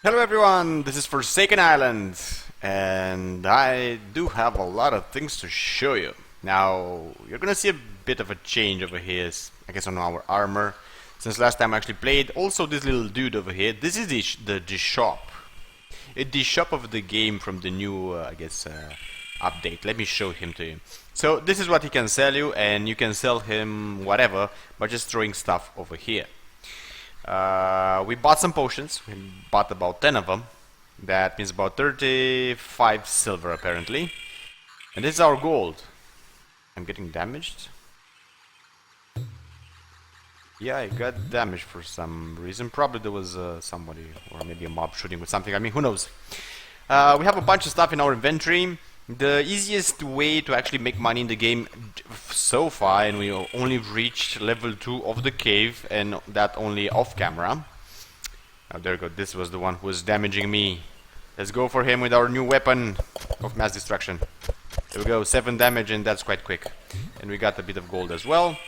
Hello everyone, this is Forsaken Island, and I do have a lot of things to show you. Now, you're gonna see a bit of a change over here, I guess on our armor, since last time I actually played. Also this little dude over here, this is the shop. It's the shop of the game from the new, update. Let me show him to you. So this is what he can sell you, and you can sell him whatever by just throwing stuff over here. We bought some potions. We bought about 10 of them. That means about 35 silver apparently. And this is our gold. I'm getting damaged. Yeah, I got damaged for some reason. Probably there was somebody or maybe a mob shooting with something. I mean, who knows? We have a bunch of stuff in our inventory. The easiest way to actually make money in the game so far, and we only reached level 2 of the cave, and that only off camera. Oh, there we go. This was the one who was damaging me. Let's go for him with our new weapon of mass destruction. There we go, 7 damage, and that's quite quick. And we got a bit of gold as well.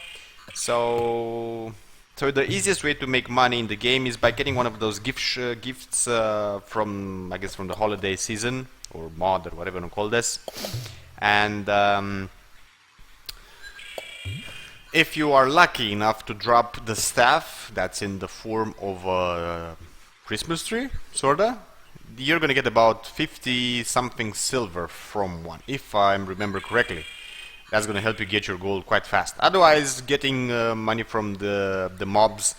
So the easiest way to make money in the game is by getting one of those gifts from, I guess, from the holiday season, or mod, or whatever you call this. And if you are lucky enough to drop the staff that's in the form of a Christmas tree, sorta, you're gonna get about 50 something silver from one, if I remember correctly. That's gonna help you get your gold quite fast. Otherwise, getting money from the mobs,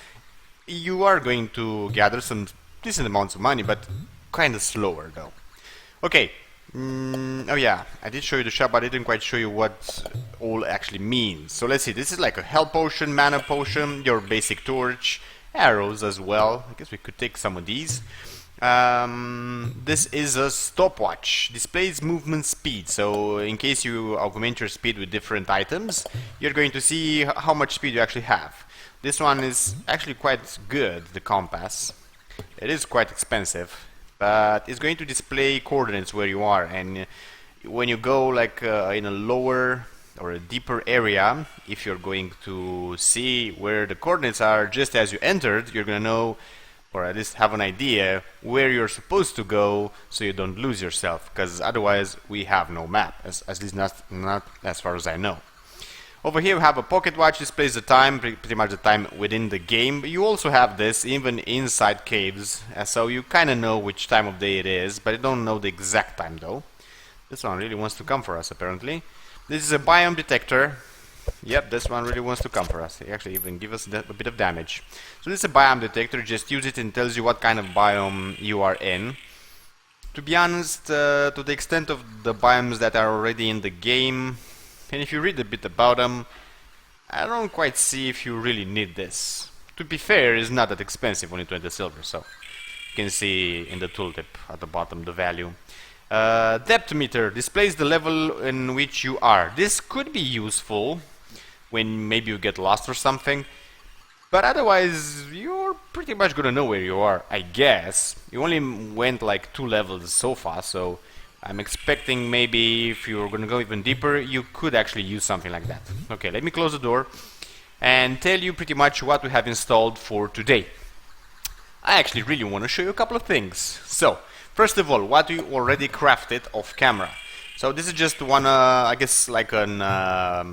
you are going to gather some decent amounts of money, but kind of slower though. Okay. Oh yeah, I did show you the shop, but I didn't quite show you what all actually means. So let's see, this is like a health potion, mana potion, your basic torch, arrows as well. I guess we could take some of these. This is a stopwatch. Displays movement speed, so in case you augment your speed with different items, you're going to see how much speed you actually have. This one is actually quite good, the compass. It is quite expensive, but it's going to display coordinates where you are, and when you go like in a lower or a deeper area, if you're going to see where the coordinates are just as you entered, you're gonna know, or at least have an idea where you're supposed to go, so you don't lose yourself, because otherwise we have no map, at least not as far as I know. Over here we have a pocket watch, displays the time, pretty much the time within the game. You also have this even inside caves, so you kind of know which time of day it is, but you don't know the exact time though. This one really wants to come for us apparently. This is a biome detector. Yep, this one really wants to come for us. They actually even give us a bit of damage. So this is a biome detector, just use it and tells you what kind of biome you are in. To be honest, to the extent of the biomes that are already in the game, and if you read a bit about them, I don't quite see if you really need this. To be fair, it's not that expensive, only 20 silver, so you can see in the tooltip at the bottom the value. Depth meter displays the level in which you are. This could be useful when maybe you get lost or something, but otherwise you're pretty much gonna know where you are, I guess. You only went like 2 levels so far, so I'm expecting maybe if you're gonna go even deeper, you could actually use something like that. Okay, let me close the door and tell you pretty much what we have installed for today. I actually really want to show you a couple of things. So, first of all, what we already crafted off camera. So this is just one, I guess like a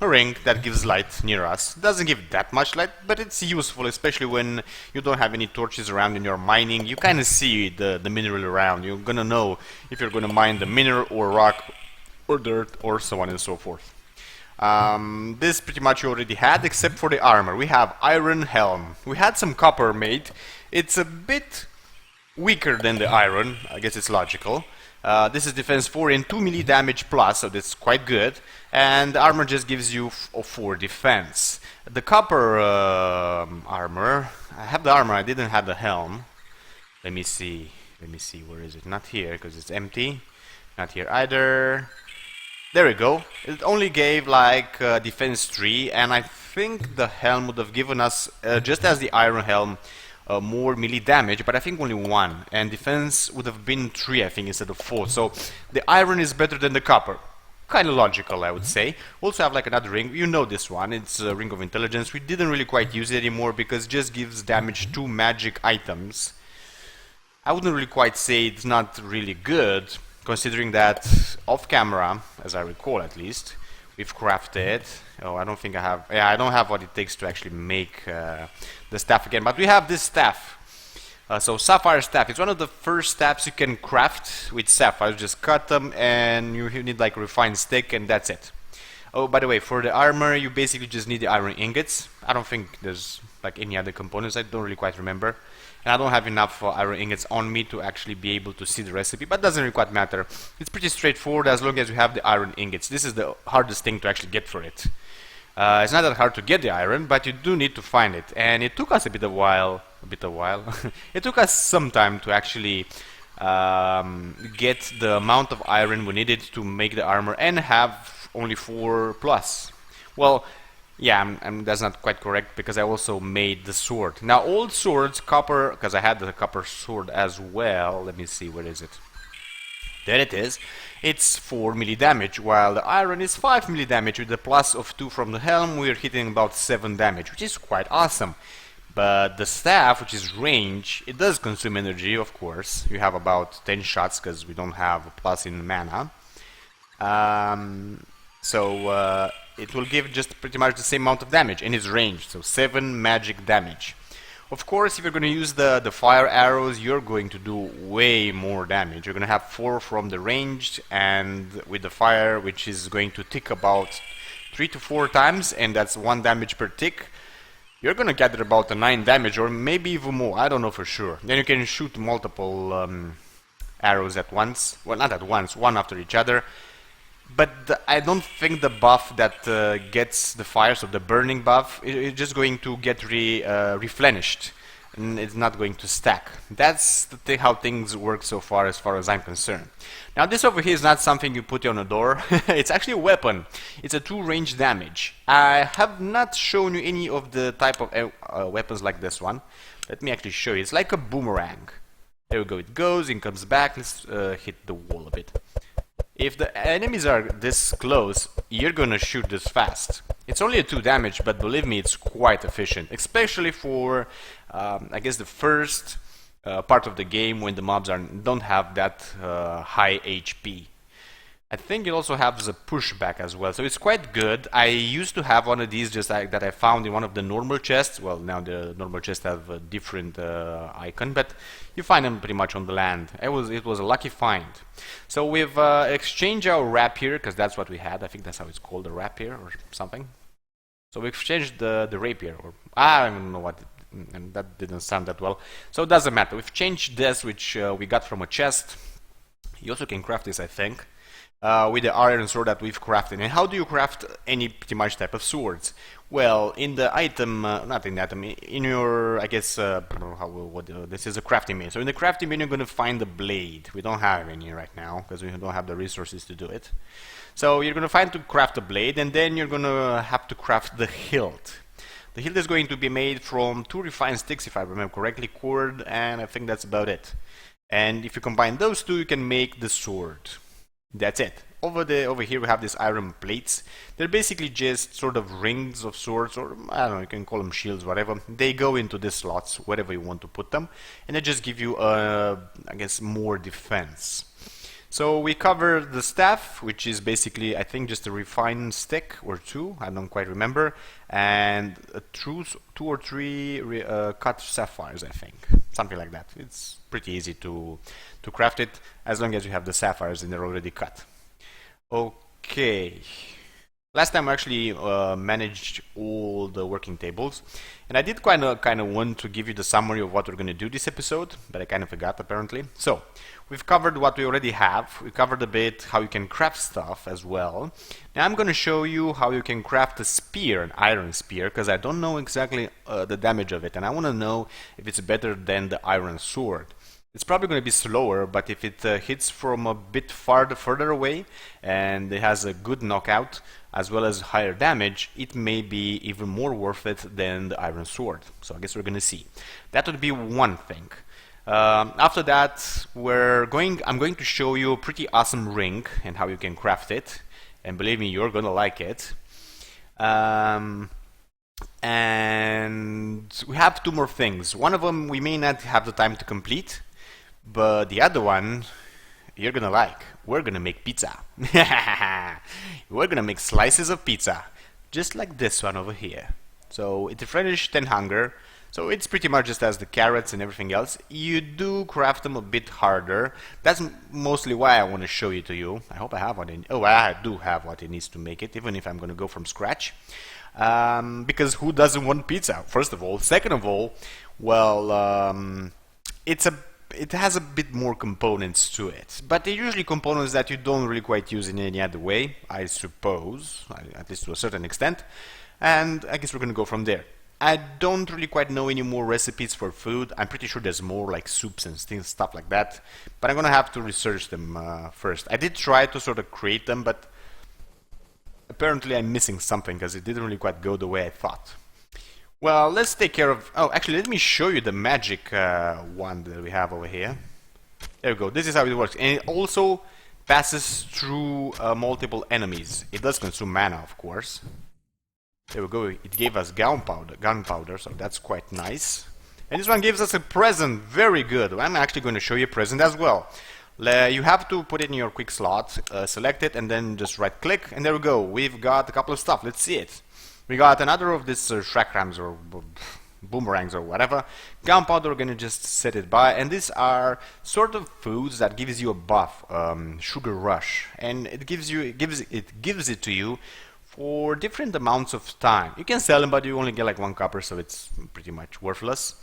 ring that gives light near us. Doesn't give that much light, but it's useful, especially when you don't have any torches around and you're mining. You kind of see the mineral around. You're gonna know if you're gonna mine the mineral or rock or dirt or so on and so forth. This pretty much you already had, except for the armor. We have iron helm. We had some copper made. It's a bit weaker than the iron. I guess it's logical. This is defense 4 and 2 melee damage plus, so that's quite good. And the armor just gives you 4 defense. The copper armor, I have the armor, I didn't have the helm. Let me see, where is it? Not here, because it's empty. Not here either. There we go. It only gave like defense 3, and I think the helm would have given us, just as the iron helm, more melee damage, but I think only 1, and defense would have been 3, I think, instead of 4. So the iron is better than the copper. Kind of logical, I would say. We also have like another ring. You know this one. It's a ring of intelligence. We didn't really quite use it anymore because it just gives damage to magic items. I wouldn't really quite say it's not really good, considering that off camera, as I recall at least, we've crafted. Oh, I don't think I have. Yeah, I don't have what it takes to actually make the staff again. But we have this staff. So sapphire staff. It's one of the first staffs you can craft with sapphires. Just cut them, and you need like a refined stick, and that's it. Oh, by the way, for the armor, you basically just need the iron ingots. I don't think there's like any other components. I don't really quite remember. And I don't have enough iron ingots on me to actually be able to see the recipe, but doesn't really quite matter. It's pretty straightforward as long as you have the iron ingots. This is the hardest thing to actually get for it. It's not that hard to get the iron, but you do need to find it. And it took us a while. It took us some time to actually get the amount of iron we needed to make the armor and have only 4 plus. Well, yeah, that's not quite correct because I also made the sword. Now, old swords, copper, because I had the copper sword as well. Let me see, where is it? There it is. It's 4 melee damage, while the iron is 5 melee damage. With the plus of 2 from the helm, we're hitting about 7 damage, which is quite awesome. But the staff, which is range, it does consume energy, of course. You have about 10 shots because we don't have a plus in mana. It will give just pretty much the same amount of damage, and it's ranged, so 7 magic damage. Of course, if you're going to use the fire arrows, you're going to do way more damage. You're going to have 4 from the ranged, and with the fire, which is going to tick about 3 to 4 times, and that's 1 damage per tick. You're going to gather about a 9 damage, or maybe even more, I don't know for sure. Then you can shoot multiple arrows at once. Well, not at once, one after each other. But I don't think the buff that gets the fire, so the burning buff, is just going to get replenished, and it's not going to stack. That's how things work so far as I'm concerned. Now this over here is not something you put on a door. It's actually a weapon. It's a 2 range damage. I have not shown you any of the type of weapons like this one. Let me actually show you. It's like a boomerang. There we go. It goes and comes back. Let's hit the wall a bit. If the enemies are this close, you're gonna shoot this fast. It's only a 2 damage, but believe me, it's quite efficient, especially for, I guess, the first part of the game when the mobs don't have that high HP. I think it also has a pushback as well, so it's quite good. I used to have one of these just that I found in one of the normal chests. Well, now the normal chests have a different icon, but you find them pretty much on the land. It was a lucky find. So we've exchanged our rapier, because that's what we had. I think that's how it's called, a rapier or something. So we exchanged the rapier, or I don't know what, and that didn't sound that well. So it doesn't matter. We've changed this, which we got from a chest. You also can craft this, I think. With the iron sword that we've crafted. And how do you craft any pretty much type of swords? Well, in the item, not in the item, in your, I guess, this is a crafting menu. So in the crafting menu, you're going to find the blade. We don't have any right now, because we don't have the resources to do it. So you're going to find to craft the blade, and then you're going to have to craft the hilt. The hilt is going to be made from 2 refined sticks, if I remember correctly, cord, and I think that's about it. And if you combine those 2, you can make the sword. That's it. Over here we have these iron plates. They're basically just sort of rings of swords, or I don't know, you can call them shields, whatever. They go into these slots, wherever you want to put them, and they just give you, I guess, more defense. So we cover the staff, which is basically, I think, just a refined stick or 2, I don't quite remember, and 2 or 3 cut sapphires, I think, something like that. It's pretty easy to craft it, as long as you have the sapphires and they're already cut. Okay. Last time I actually managed all the working tables, and I did kind of want to give you the summary of what we're going to do this episode, but I kind of forgot apparently. So, we've covered what we already have, we covered a bit how you can craft stuff as well. Now I'm going to show you how you can craft a spear, an iron spear, because I don't know exactly the damage of it, and I want to know if it's better than the iron sword. It's probably going to be slower, but if it hits from a bit further away and it has a good knockout as well as higher damage, it may be even more worth it than the iron sword. So I guess we're going to see. That would be one thing. After that, I'm going to show you a pretty awesome ring and how you can craft it. And believe me, you're going to like it. And we have 2 more things. One of them we may not have the time to complete, But the other one, you're gonna like. We're gonna make pizza. We're gonna make slices of pizza, just like this one over here. So it refreshes 10 hunger. So it's pretty much just as the carrots and everything else. You do craft them a bit harder. That's mostly why I want to show it to you. I hope I have what it. Oh, I do have what it needs to make it, even if I'm gonna go from scratch. Because who doesn't want pizza? First of all. Second of all, well, it has a bit more components to it, but they're usually components that you don't really quite use in any other way, I suppose, at least to a certain extent, and I guess we're gonna go from there. I don't really quite know any more recipes for food. I'm pretty sure there's more like soups and things, stuff like that, but I'm gonna have to research them first. I did try to sort of create them, but apparently I'm missing something because it didn't really quite go the way I thought. Well, let's take care of... Oh, actually, let me show you the magic one that we have over here. There we go. This is how it works. And it also passes through multiple enemies. It does consume mana, of course. There we go. It gave us gunpowder, so that's quite nice. And this one gives us a present. Very good. I'm actually going to show you a present as well. You have to put it in your quick slot, select it, and then just right-click. And there we go. We've got a couple of stuff. Let's see it. We got another of these shrackrams or boomerangs or whatever. Gunpowder, we're gonna just set it by, and these are sort of foods that gives you a buff, sugar rush, and it gives it to you for different amounts of time. You can sell them, but you only get like 1 copper, so it's pretty much worthless.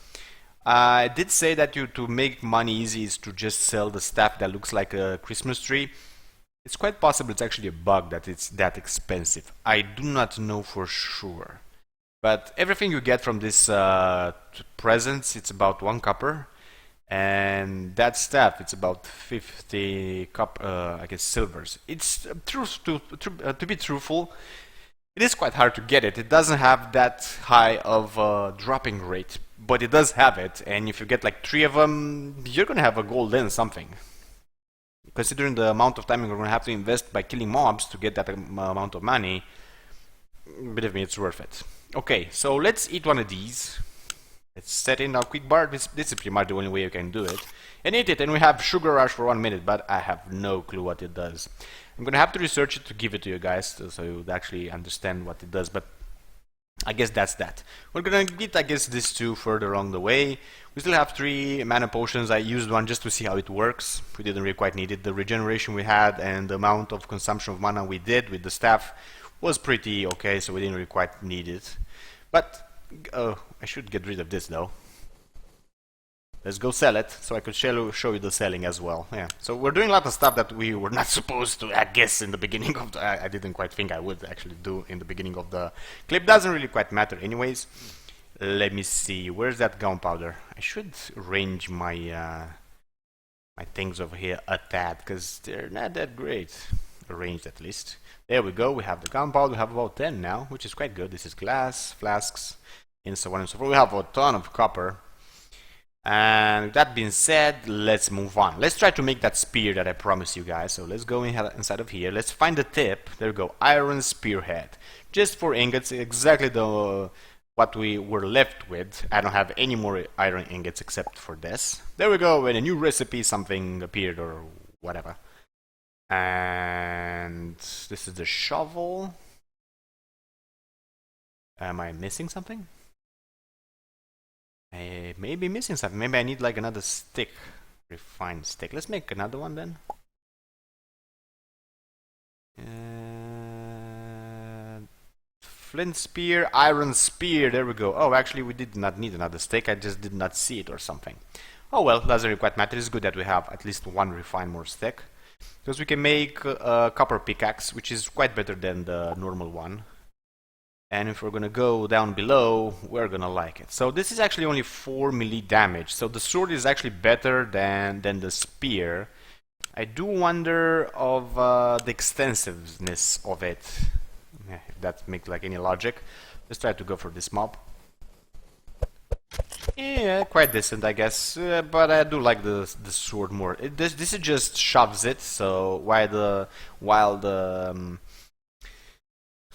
I did say that to make money easy is to just sell the stuff that looks like a Christmas tree. It's quite possible it's actually a bug that it's that expensive. I do not know for sure. But everything you get from this presents, it's about 1 copper. And that stuff, it's about 50 I guess silvers. It's to be truthful, it is quite hard to get it. It doesn't have that high of a dropping rate, but it does have it. And if you get like 3 of them, you're gonna have a golden something. Considering the amount of time you're going to have to invest by killing mobs to get that amount of money, believe me, it's worth it. Okay, so let's eat one of these. Let's set in our quick bar. This is pretty much the only way you can do it. And eat it, and we have sugar rush for 1 minute, but I have no clue what it does. I'm going to have to research it to give it to you guys, so you would actually understand what it does, but I guess that's that. We're gonna get, I guess, these 2 further along the way. We still have 3 mana potions. I used one just to see how it works. We didn't really quite need it. The regeneration we had and the amount of consumption of mana we did with the staff was pretty okay, so we didn't really quite need it. But I should get rid of this though. Let's go sell it, so I could show you the selling as well. Yeah. So we're doing a lot of stuff that we were not supposed to, I guess, in the beginning of the... I didn't quite think I would actually do in the beginning of the clip. Doesn't really quite matter anyways. Let me see. Where's that gunpowder? I should arrange my my things over here a tad, because they're not that great. Arranged at least. There we go. We have the gunpowder. We have about 10 now, which is quite good. This is glass, flasks, and so on and so forth. We have a ton of copper. And with that being said, let's move on. Let's try to make that spear that I promised you guys. So let's go inside of here. Let's find the tip. There we go. Iron spearhead. Just 4 ingots. Exactly what we were left with. I don't have any more iron ingots except for this. There we go. And a new recipe, something appeared or whatever. And this is the shovel. Am I missing something? I may be missing something. Maybe I need like another stick. Refined stick. Let's make another one then. Flint spear, iron spear. There we go. Oh, actually we did not need another stick. I just did not see it or something. Oh well, doesn't really quite matter. It's good that we have at least 1 refined more stick. Because we can make a copper pickaxe, which is quite better than the normal one. And if we're gonna go down below, we're gonna like it. So this is actually only 4 melee damage. So the sword is actually better than the spear. I do wonder of the extensiveness of it. If that makes like any logic. Let's try to go for this mob. Yeah, quite decent, I guess. But I do like the sword more. This just shoves it. So while the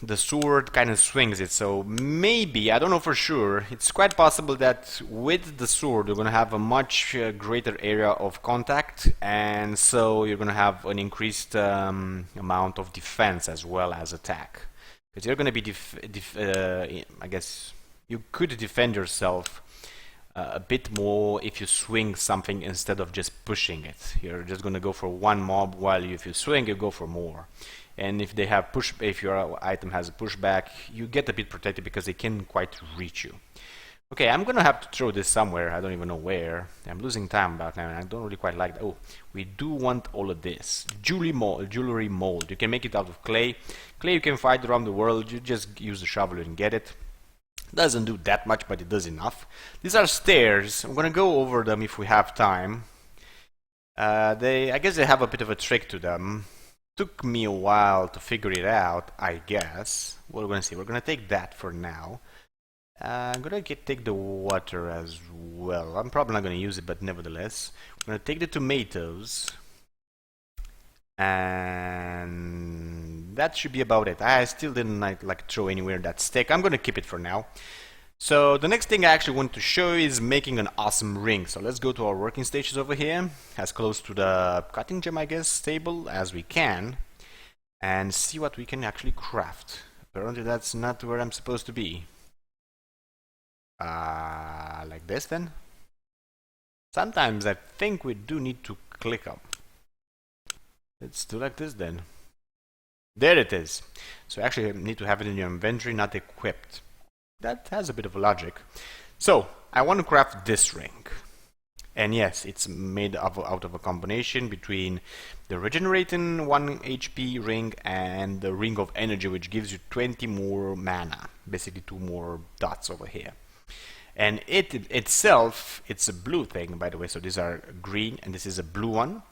the sword kind of swings it. So maybe, I don't know for sure, it's quite possible that with the sword you're going to have a much greater area of contact, and so you're going to have an increased amount of defense as well as attack. Because you're going to be, I guess, you could defend yourself a bit more if you swing something instead of just pushing it. You're just going to go for one mob, while if you swing, you go for more. And if they have if your item has a pushback, you get a bit protected because they can quite reach you. Okay, I'm gonna have to throw this somewhere. I don't even know where. I'm losing time about now, and I don't really quite like that. Oh, we do want all of this. Jewelry mold. You can make it out of clay. Clay you can find around the world. You just use the shovel and get it. Doesn't do that much, but it does enough. These are stairs. I'm gonna go over them if we have time. I guess they have a bit of a trick to them. Took me a while to figure it out, I guess. What we're gonna see. We're gonna take that for now. I'm gonna take the water as well. I'm probably not gonna use it, but nevertheless, we're gonna take the tomatoes, and that should be about it. I still didn't like throw anywhere that stick. I'm gonna keep it for now. So the next thing I actually want to show is making an awesome ring. So let's go to our working stations over here, as close to the cutting gem, I guess, table as we can, and see what we can actually craft. Apparently that's not where I'm supposed to be. Like this then? Sometimes I think we do need to click up. Let's do like this then. There it is. So actually you need to have it in your inventory, not equipped. That has a bit of a logic. So, I want to craft this ring. And yes, it's made out of a combination between the regenerating 1 HP ring and the ring of energy, which gives you 20 more mana. Basically 2 more dots over here. And it itself, it's a blue thing, by the way, so these are green and this is a blue one.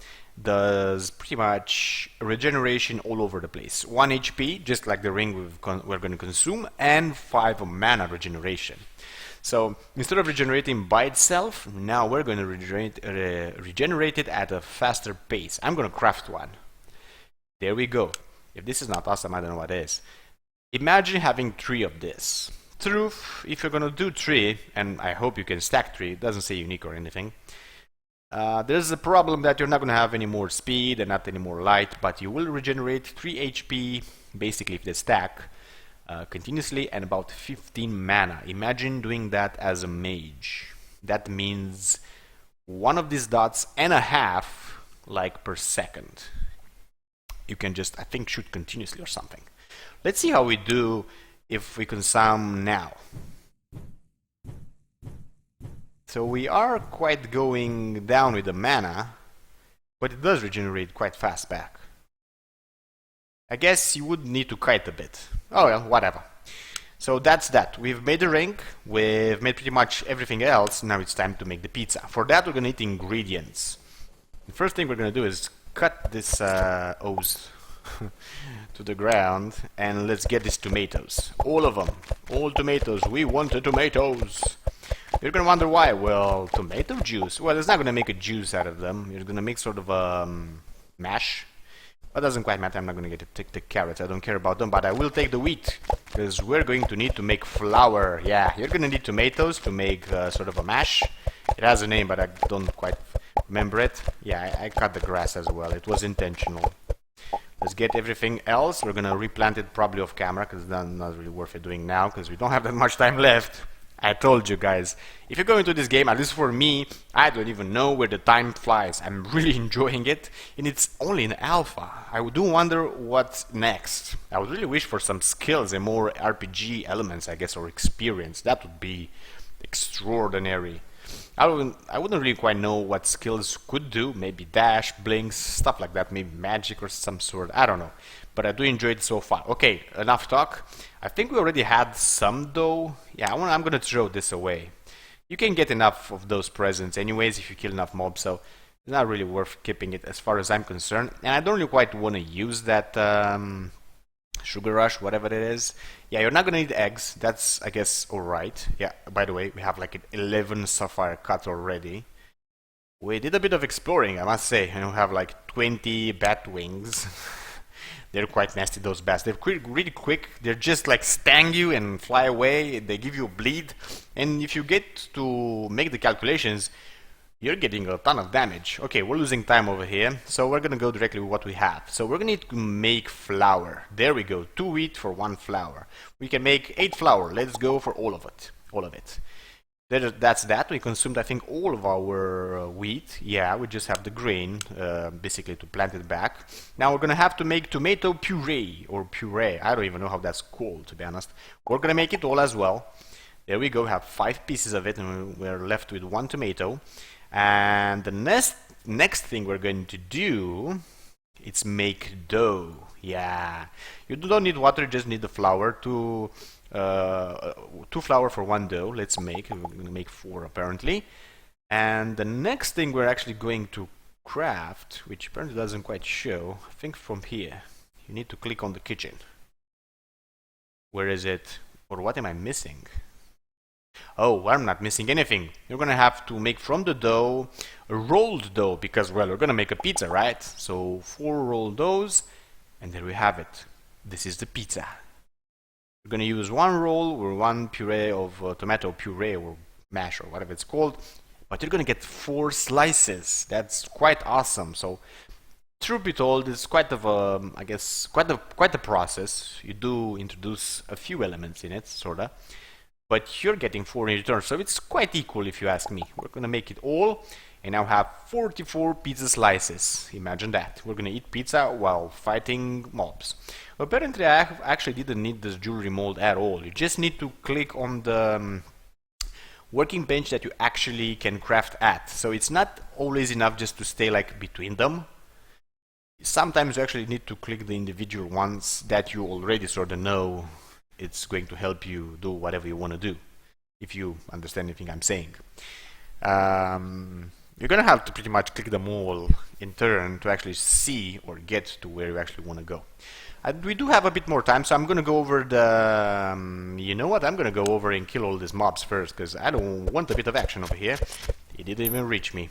Does pretty much regeneration all over the place. 1 HP, just like the ring we're going to consume, and 5 mana regeneration. So instead of regenerating by itself, now we're going to regenerate it at a faster pace. I'm going to craft one. There we go. If this is not awesome, I don't know what is. Imagine having 3 of this. Truth, if you're going to do 3, and I hope you can stack 3, it doesn't say unique or anything. There's a problem that you're not going to have any more speed and not any more light, but you will regenerate 3 HP, basically if they stack, continuously, and about 15 mana. Imagine doing that as a mage. That means 1 of these dots and a half, like per second. You can just, I think, shoot continuously or something. Let's see how we do if we consume now. So we are quite going down with the mana, but it does regenerate quite fast back. I guess you would need to kite a bit. Oh well, whatever. So that's that. We've made the ring, we've made pretty much everything else, now it's time to make the pizza. For that we're gonna need ingredients. The first thing we're gonna do is cut this O's to the ground, and let's get these tomatoes. All of them. All tomatoes. We want the tomatoes. You're gonna wonder why. Well, tomato juice. Well, it's not gonna make a juice out of them. You're gonna make sort of a mash. That doesn't quite matter. I'm not gonna take the carrots. I don't care about them, but I will take the wheat because we're going to need to make flour. Yeah, you're gonna need tomatoes to make sort of a mash. It has a name, but I don't quite remember it. Yeah, I cut the grass as well. It was intentional. Let's get everything else. We're gonna replant it probably off camera because it's not really worth it doing now because we don't have that much time left. I told you guys, if you go into this game, at least for me, I don't even know where the time flies. I'm really enjoying it, and it's only in alpha. I do wonder what's next. I would really wish for some skills and more RPG elements, I guess, or experience. That would be extraordinary. I wouldn't really quite know what skills could do. Maybe dash, blinks, stuff like that. Maybe magic or some sort. I don't know. But I do enjoy it so far. Okay, enough talk. I think we already had some though. Yeah, I'm gonna throw this away. You can get enough of those presents anyways if you kill enough mobs, so it's not really worth keeping it as far as I'm concerned. And I don't really quite want to use that sugar rush, whatever it is. Yeah, you're not gonna need eggs. That's, I guess, alright. Yeah, by the way, we have like 11 sapphire cut already. We did a bit of exploring, I must say. And we have like 20 bat wings. They're quite nasty, those bats. They're really quick. They're just like sting you and fly away. They give you a bleed. And if you get to make the calculations, you're getting a ton of damage. Okay, we're losing time over here, so we're gonna go directly with what we have. So we're gonna need to make flour. There we go, 2 wheat for 1 flour. We can make 8 flour. Let's go for all of it. That's that. We consumed, I think, all of our wheat. Yeah, we just have the grain, basically, to plant it back. Now we're gonna have to make tomato puree, or puree. I don't even know how that's called, to be honest. We're gonna make it all as well. There we go, have 5 pieces of it, and we're left with 1 tomato. And the next thing we're going to do, it's make dough. Yeah, you don't need water, you just need the flour. 2 flour for 1 dough. Let's make. We're going to make 4 apparently. And the next thing we're actually going to craft, which apparently doesn't quite show, I think from here. You need to click on the kitchen. Where is it? Or what am I missing? Oh, I'm not missing anything. You're gonna have to make from the dough a rolled dough because, well, we're gonna make a pizza, right? So 4 rolled doughs, and there we have it. This is the pizza. We're gonna use 1 roll or 1 puree of tomato puree or mash or whatever it's called, but you're gonna get 4 slices. That's quite awesome. So, truth be told, it's quite of a, I guess, quite a process. You do introduce a few elements in it, sorta. But you're getting 4 in return, so it's quite equal if you ask me. We're gonna make it all, and now have 44 pizza slices. Imagine that. We're gonna eat pizza while fighting mobs. Apparently, I actually didn't need this jewelry mold at all. You just need to click on the working bench that you actually can craft at. So it's not always enough just to stay like between them. Sometimes you actually need to click the individual ones that you already sort of know. It's going to help you do whatever you want to do, if you understand anything I'm saying. You're going to have to pretty much click them all in turn to actually see or get to where you actually want to go. We do have a bit more time, so I'm going to go over the... you know what? I'm going to go over and kill all these mobs first, because I don't want a bit of action over here. He didn't even reach me.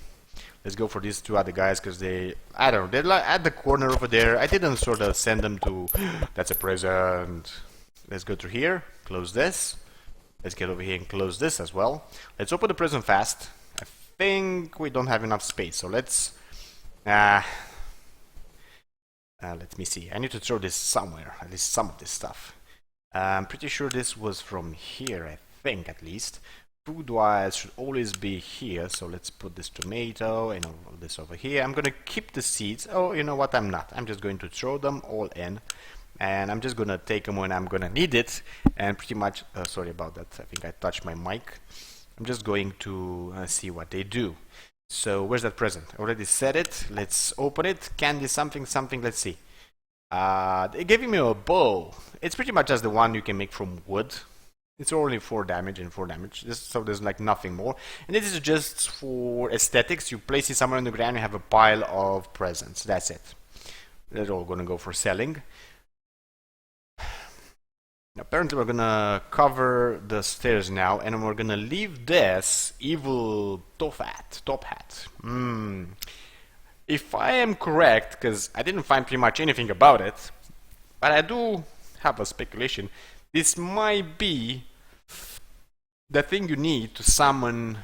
Let's go for these 2 other guys, because they... I don't know, they're like at the corner over there. I didn't sort of send them to... That's a present. Let's go through here, close this. Let's get over here and close this as well. Let's open the prison fast. I think we don't have enough space, so let's... let me see. I need to throw this somewhere, at least some of this stuff. I'm pretty sure this was from here, I think, at least. Food-wise should always be here, so let's put this tomato and all this over here. I'm gonna keep the seeds. Oh, you know what? I'm not. I'm just going to throw them all in. And I'm just gonna take them when I'm gonna need it, and pretty much, sorry about that, I think I touched my mic. I'm just going to see what they do. So where's that present? I already said it. Let's open it. Candy something, let's see. They gave me a bow. It's pretty much as the one you can make from wood. It's only 4 damage and 4 damage, so there's like nothing more. And this is just for aesthetics. You place it somewhere on the ground, you have a pile of presents. That's it. They're all gonna go for selling. Apparently we're gonna cover the stairs now, and we're gonna leave this evil top hat. If I am correct, because I didn't find pretty much anything about it, but I do have a speculation, this might be the thing you need to summon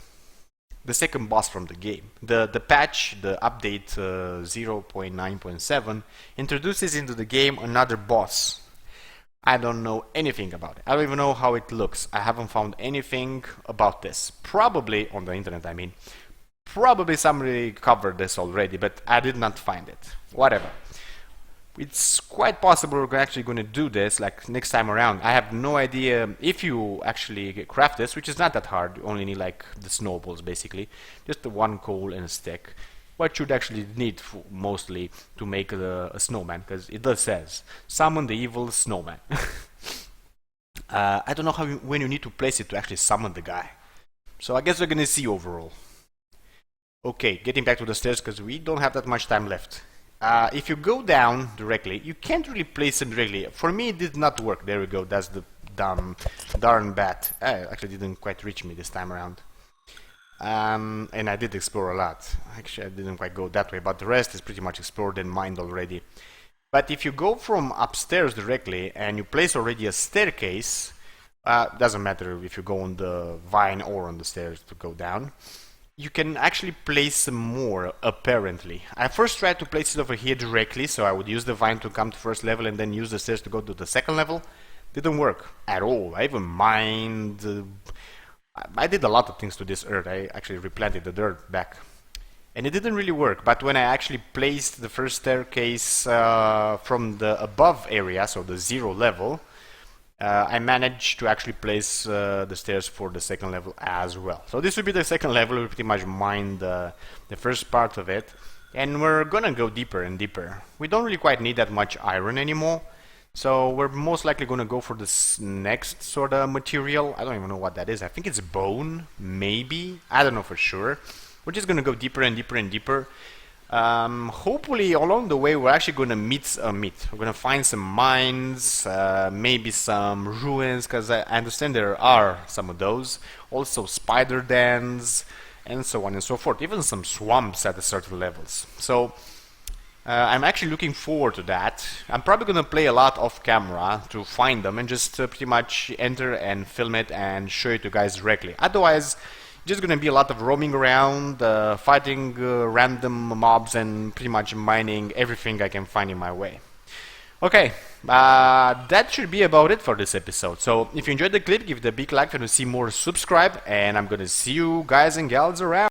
the second boss from the game. The patch, the update 0.9.7, introduces into the game another boss. I don't know anything about it. I don't even know how it looks. I haven't found anything about this. Probably on the internet, I mean. Probably somebody covered this already, but I did not find it. Whatever. It's quite possible we're actually going to do this like next time around. I have no idea if you actually craft this, which is not that hard. You only need like the snowballs basically. Just the 1 coal and a stick. What you'd actually need mostly to make a snowman, because it does says summon the evil snowman. I don't know when you need to place it to actually summon the guy. So I guess we're gonna see overall. Okay, getting back to the stairs because we don't have that much time left. If you go down directly, you can't really place them directly. For me, it did not work. There we go. That's the darn bat. Actually didn't quite reach me this time around. And I did explore a lot. Actually, I didn't quite go that way, but the rest is pretty much explored and mined already. But if you go from upstairs directly and you place already a staircase, doesn't matter if you go on the vine or on the stairs to go down, you can actually place some more, apparently. I first tried to place it over here directly, so I would use the vine to come to first level and then use the stairs to go to the second level. Didn't work at all. I even mined. I did a lot of things to this earth. I actually replanted the dirt back. And it didn't really work, but when I actually placed the first staircase from the above area, so the 0 level, I managed to actually place the stairs for the second level as well. So this will be the second level. We pretty much mined the first part of it, and we're gonna go deeper and deeper. We don't really quite need that much iron anymore, so we're most likely gonna go for this next sort of material. I don't even know what that is. I think it's bone, maybe. I don't know for sure. We're just gonna go deeper and deeper and deeper. Hopefully along the way we're actually gonna meet. We're gonna find some mines, maybe some ruins, because I understand there are some of those. Also spider dens, and so on and so forth. Even some swamps at certain levels. So I'm actually looking forward to that. I'm probably gonna play a lot off camera to find them and just pretty much enter and film it and show it to you guys directly. Otherwise, just gonna be a lot of roaming around, fighting random mobs, and pretty much mining everything I can find in my way. Okay, that should be about it for this episode. So if you enjoyed the clip, give it a big like. If you want to see more, subscribe, and I'm gonna see you guys and gals around.